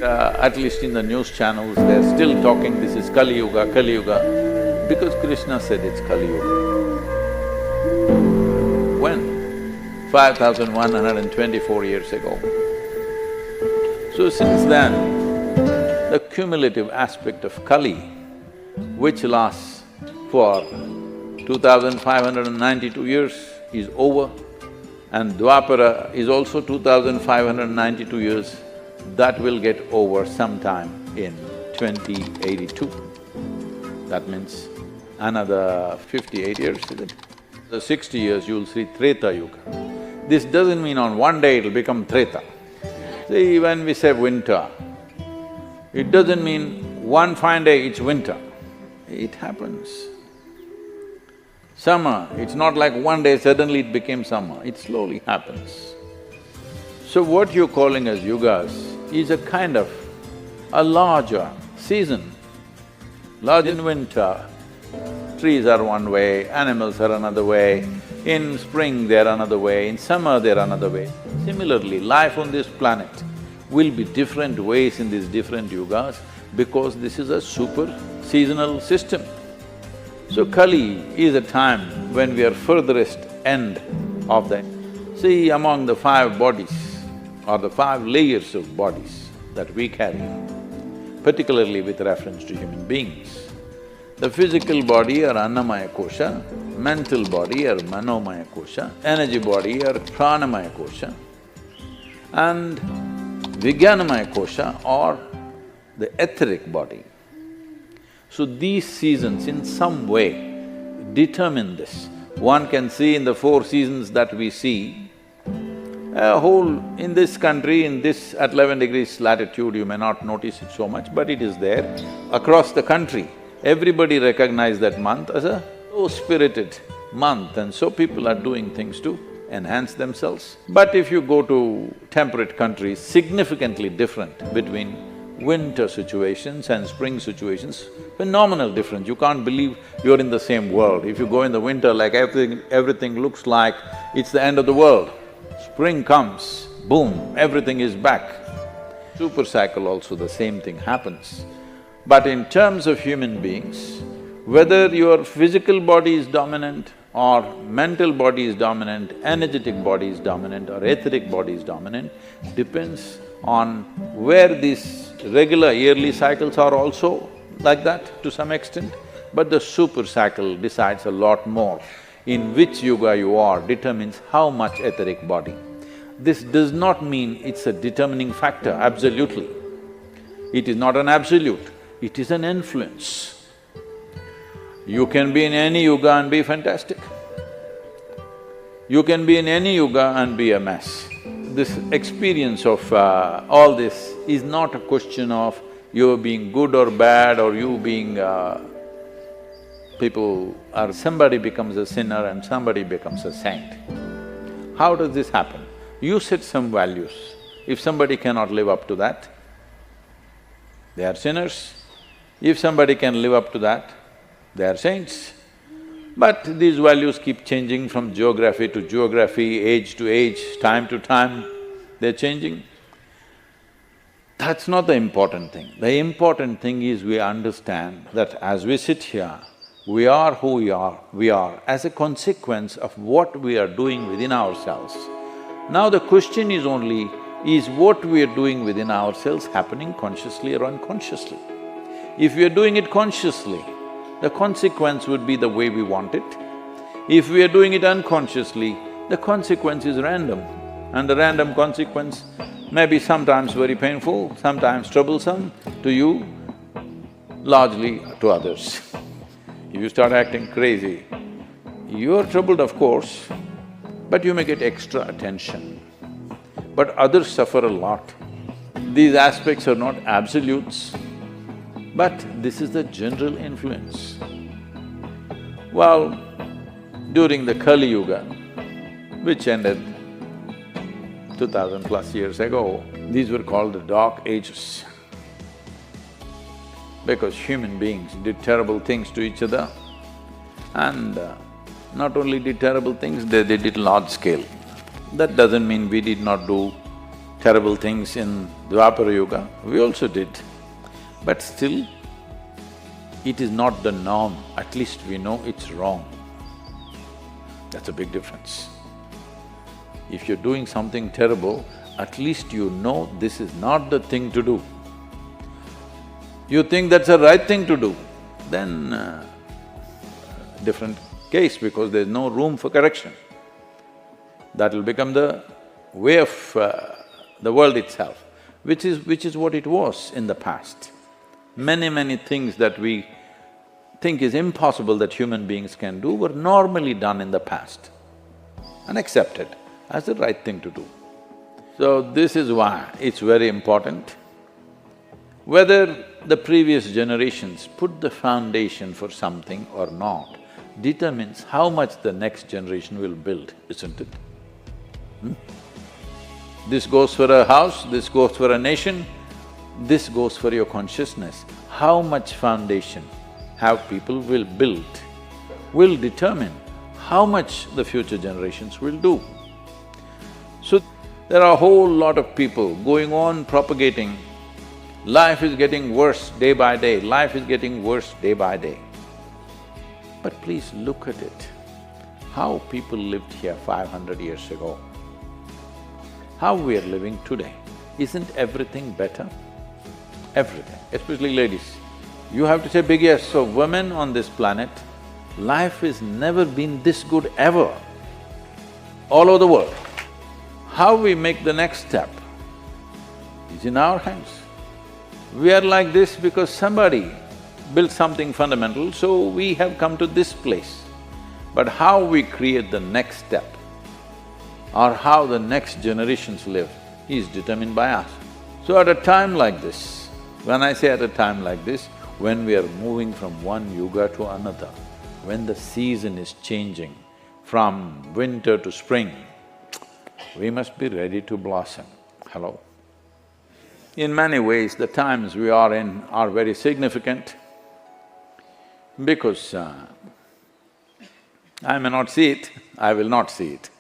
At least in the news channels, they're still talking, this is Kali Yuga, Kali Yuga, because Krishna said it's Kali Yuga. When? 5,124 years ago. So since then, the cumulative aspect of Kali, which lasts for 2,592 years, is over, and Dwapara is also 2,592 years. That will get over sometime in 2082. That means another 58 years, is it? So 60 years you'll see Treta Yuga. This doesn't mean on one day it'll become Treta. See, when we say winter, it doesn't mean one fine day it's winter. It happens. Summer, it's not like one day suddenly it became summer, it slowly happens. So what you're calling as yugas is a kind of a larger season. Large in winter, trees are one way, animals are another way, in spring they're another way, in summer they're another way. Similarly, life on this planet will be different ways in these different yugas because this is a super seasonal system. So Kali is a time when we are furthest end of that. See, among the 5 bodies or the 5 layers of bodies that we carry, particularly with reference to human beings, the physical body or Annamaya Kosha, mental body or Manomaya Kosha, energy body or Pranamaya Kosha, and Vijnanamaya Kosha or the etheric body. So these seasons in some way determine this. One can see in the 4 seasons that we see, in this country, in this at 11 degrees latitude, you may not notice it so much, but it is there. Across the country, everybody recognize that month as a so spirited month, and so people are doing things to enhance themselves. But if you go to temperate countries, significantly different between winter situations and spring situations, phenomenal difference. You can't believe you're in the same world. If you go in the winter, like everything looks like it's the end of the world. Spring comes, boom, everything is back. Super cycle also the same thing happens. But in terms of human beings, whether your physical body is dominant or mental body is dominant, energetic body is dominant or etheric body is dominant, depends on where these regular yearly cycles are also like that to some extent. But the super cycle decides a lot more. In which yuga you are determines how much etheric body. This does not mean it's a determining factor, absolutely. It is not an absolute, it is an influence. You can be in any yuga and be fantastic. You can be in any yuga and be a mess. This experience of all this is not a question of you being good or bad or you being somebody becomes a sinner and somebody becomes a saint. How does this happen? You set some values. If somebody cannot live up to that, they are sinners. If somebody can live up to that, they are saints. But these values keep changing from geography to geography, age to age, time to time, they're changing. That's not the important thing. The important thing is we understand that as we sit here, we are who we are as a consequence of what we are doing within ourselves. Now the question is only, is what we are doing within ourselves happening consciously or unconsciously? If we are doing it consciously, the consequence would be the way we want it. If we are doing it unconsciously, the consequence is random, and the random consequence may be sometimes very painful, sometimes troublesome to you, largely to others. If you start acting crazy, you're troubled of course, but you may get extra attention. But others suffer a lot. These aspects are not absolutes, but this is the general influence. Well, during the Kali Yuga, which ended 2000 plus years ago, these were called the dark ages. Because human beings did terrible things to each other, and not only did terrible things, they did it large scale. That doesn't mean we did not do terrible things in Dwapara Yuga, we also did. But still, it is not the norm, at least we know it's wrong. That's a big difference. If you're doing something terrible, at least you know this is not the thing to do. You think that's the right thing to do, then different case because there's no room for correction. That'll become the way of the world itself, which is what it was in the past. Many things that we think is impossible that human beings can do were normally done in the past and accepted as the right thing to do. So this is why it's very important. Whether the previous generations put the foundation for something or not determines how much the next generation will build, isn't it? This goes for a house, this goes for a nation, this goes for your consciousness. How much foundation have people will build will determine how much the future generations will do. So, there are a whole lot of people going on propagating, life is getting worse day by day, life is getting worse day by day. But please look at it, how people lived here 500 years ago, how we are living today. Isn't everything better? Everything, especially ladies. You have to say big yes. So women on this planet, life has never been this good ever, all over the world. How we make the next step is in our hands. We are like this because somebody built something fundamental, so we have come to this place. But how we create the next step or how the next generations live is determined by us. So at a time like this, when I say at a time like this, when we are moving from one yuga to another, when the season is changing from winter to spring, we must be ready to blossom. Hello? In many ways, the times we are in are very significant because I may not see it, I will not see it,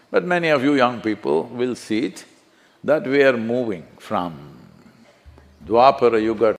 but many of you young people will see it, that we are moving from Dwapara Yuga